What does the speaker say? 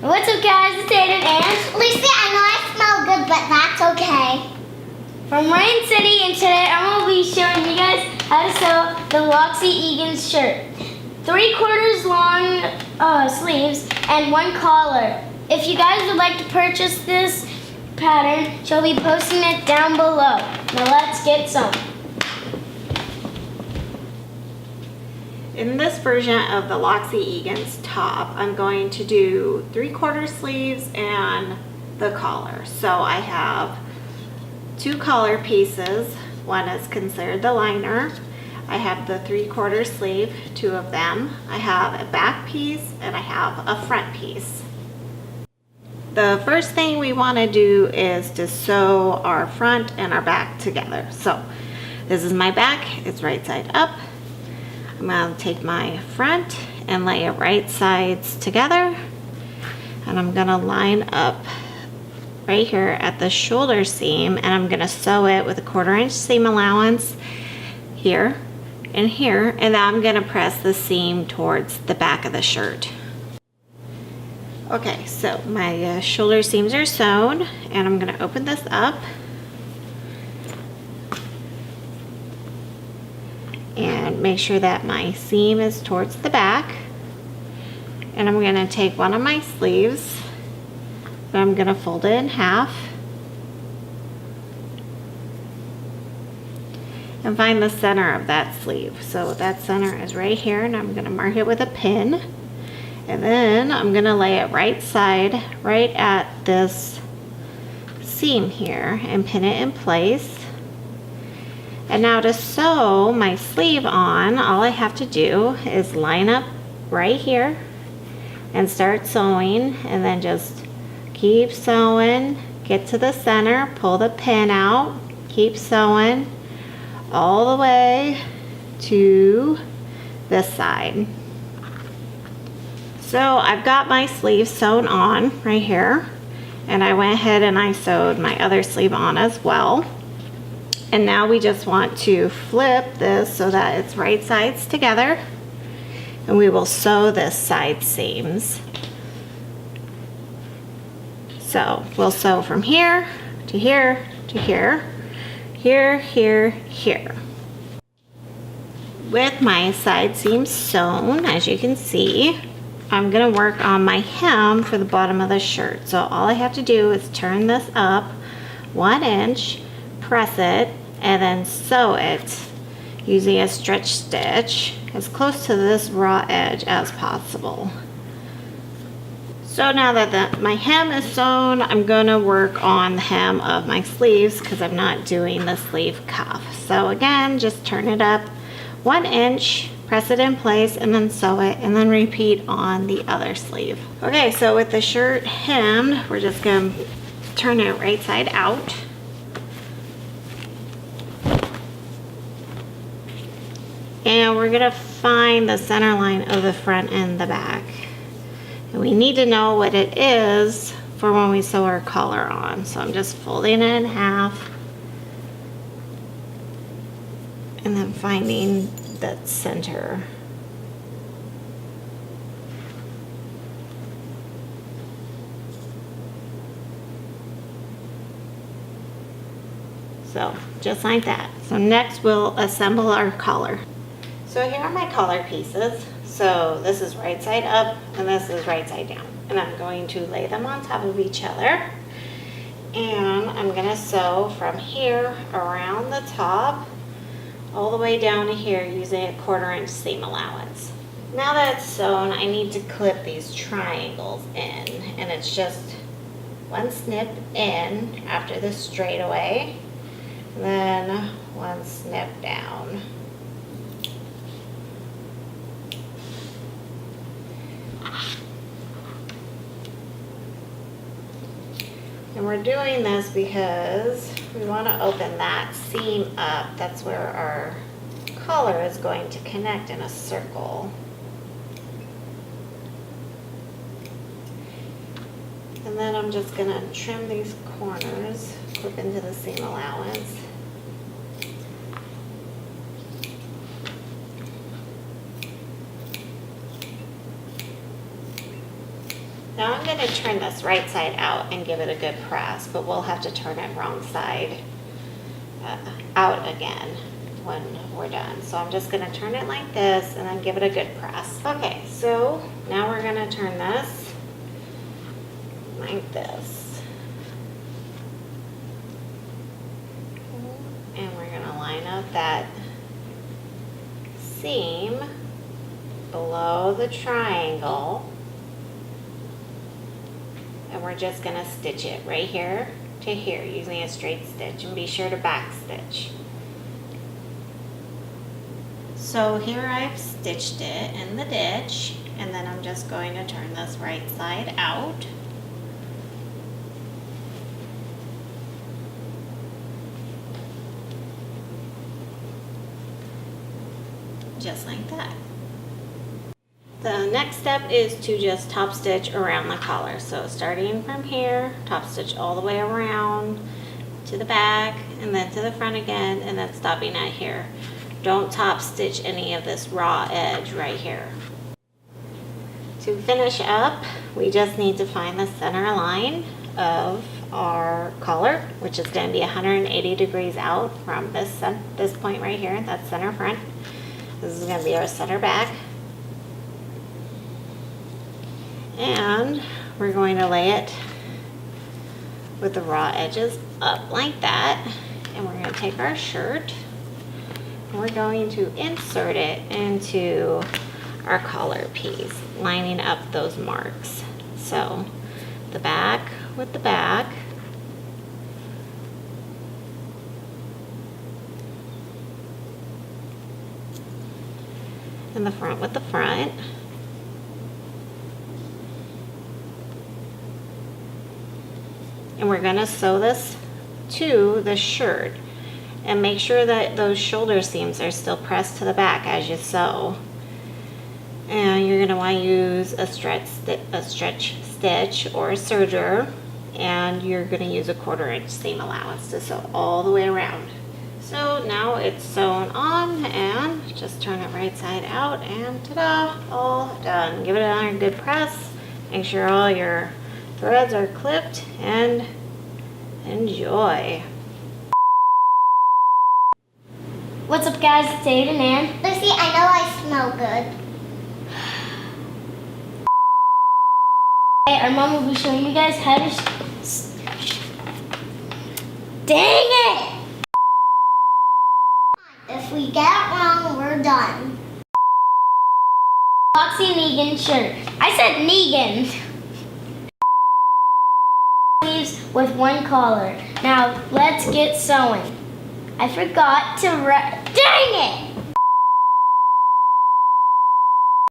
What's up, guys? It's Aiden and Lucy, I know I smell good, but that's okay. from Rain City, and today I'm going to be showing you guys how to sew the Loxie Eagan shirt. 3/4 long sleeves and 1 collar. If you guys would like to purchase this pattern, she'll be posting it down below. Now let's get sewing. In this version of the Loxie Eagan's top, I'm going to do 3/4 sleeves and the collar. So I have 2 collar pieces. One is considered the liner. I have the 3/4 sleeve, 2 of them. I have a back piece and I have a front piece. The first thing we want to do is to sew our front and our back together. So this is my back, it's right side up. I'm going to take my front and lay it right sides together, and I'm going to line up right here at the shoulder seam, and I'm going to sew it with a 1/4 inch seam allowance here and here, and then I'm going to press the seam towards the back of the shirt. Okay, so my shoulder seams are sewn, and I'm going to open this up and make sure that my seam is towards the back. And I'm going to take one of my sleeves and I'm going to fold it in half and find the center of that sleeve. So that center is right here, and I'm going to mark it with a pin, and then I'm going to lay it right side right at this seam here and pin it in place. And now to sew my sleeve on, all I have to do is line up right here and start sewing, and then just keep sewing, get to the center, pull the pin out, keep sewing all the way to this side. So I've got my sleeve sewn on right here, and I went ahead and I sewed my other sleeve on as well. And now we just want to flip this so that it's right sides together, and we will sew this side seams. So we'll sew from here to here to here, here, here, here. With my side seams sewn, as you can see, I'm going to work on my hem for the bottom of the shirt. So all I have to do is turn this up 1 inch, press it, and then sew it using a stretch stitch as close to this raw edge as possible. So now that my hem is sewn, I'm going to work on the hem of my sleeves because I'm not doing the sleeve cuff. So again, just turn it up 1 inch, press it in place, and then sew it, and then repeat on the other sleeve. Okay, so with the shirt hemmed, we're just going to turn it right side out. And we're gonna find the center line of the front and the back. And we need to know what it is for when we sew our collar on. So I'm just folding it in half and then finding that center. So just like that. So next we'll assemble our collar. So here are my collar pieces. So this is right side up and this is right side down. And I'm going to lay them on top of each other. And I'm going to sew from here around the top all the way down to here using a 1/4 inch seam allowance. Now that it's sewn, I need to clip these triangles in. And it's just 1 snip in after the straightaway, then 1 snip down. And we're doing this because we want to open that seam up. That's where our collar is going to connect in a circle. And then I'm just going to trim these corners, clip into the seam allowance. Now I'm going to turn this right side out and give it a good press, but we'll have to turn it wrong side out again when we're done. So I'm just going to turn it like this and then give it a good press. Okay, so now we're going to turn this like this. And we're going to line up that seam below the triangle. And we're just going to stitch it right here to here using a straight stitch, and be sure to back stitch. So here I've stitched it in the ditch, and then I'm just going to turn this right side out. Just like that. The next step is to just top stitch around the collar. So starting from here, top stitch all the way around to the back and then to the front again, and then stopping at here. Don't top stitch any of this raw edge right here. To finish up, we just need to find the center line of our collar, which is going to be 180 degrees out from this point right here. That's center front. This is going to be our center back. And we're going to lay it with the raw edges up like that. And we're going to take our shirt and we're going to insert it into our collar piece, lining up those marks. So the back with the back. And the front with the front. And we're going to sew this to the shirt and make sure that those shoulder seams are still pressed to the back as you sew. And you're going to want to use a stretch stitch or a serger, and you're going to use a 1/4 inch seam allowance to sew all the way around. So now it's sewn on, and just turn it right side out, and ta-da, all done. Give it another good press. Make sure all your threads are clipped, and enjoy. What's up, guys? It's Aiden and Lucy, I know I smell good. our mom will be showing you guys how to. Dang it! If we get it wrong, we're done. Loxie Eagan shirt. I said Negan. Sleeves with one collar. Now let's get sewing. I forgot to write. Dang it!